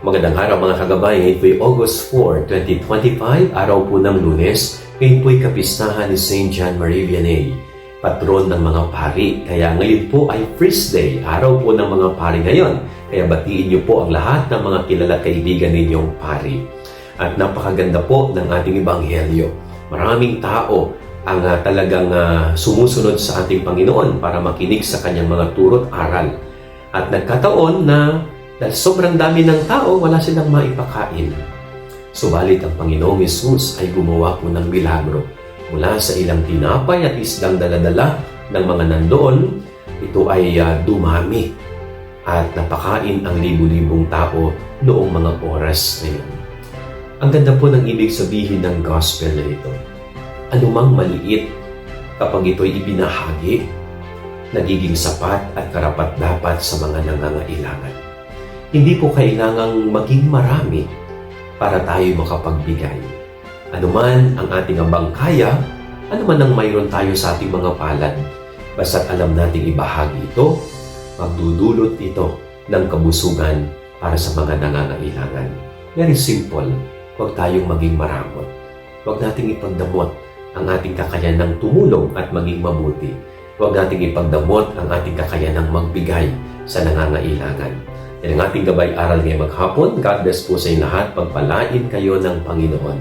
Magandang araw mga kagabay. Ngayon po'y August 4, 2025, araw po ng Lunes. Ngayon po'y kapistahan ni Saint John Marie Vianney, patron ng mga pari. Kaya ngayon po ay Feast Day, araw po ng mga pari ngayon. Kaya batiin niyo po ang lahat ng mga kilala kaibigan ninyong pari. At napakaganda po ng ating Ebanghelyo. Maraming tao ang talagang sumusunod sa ating Panginoon para makinig sa kanyang mga turo't aral. At nagkataon na dahil sobrang dami ng tao, wala silang maipakain. Subalit ang Panginoong Hesus ay gumawa po ng milagro. Mula sa ilang tinapay at isdang daladala ng mga nandoon, ito ay dumami at napakain ang libu-libong tao noong mga oras na yun. Ang ganda po ng ibig sabihin ng gospel na ito. Anumang maliit, kapag ito'y ibinahagi, nagiging sapat at karapat-dapat sa mga nangangailangan. Hindi po kailangang maging marami para tayo makapagbigay. Anuman ang ating abang kaya, anuman ang mayroon tayo sa ating mga palad, basta't alam nating ibahagi ito, magdudulot ito ng kabusugan para sa mga nangangailangan. Very simple, huwag tayong maging maramot. Huwag nating ipagdamot ang ating kakayanang tumulong at maging mabuti. Huwag nating ipagdamot ang ating kakayanang magbigay sa nangangailangan. Yan ang ating gabay aral ngayong maghapon. God bless po sa inyo lahat. Pagpalain kayo ng Panginoon.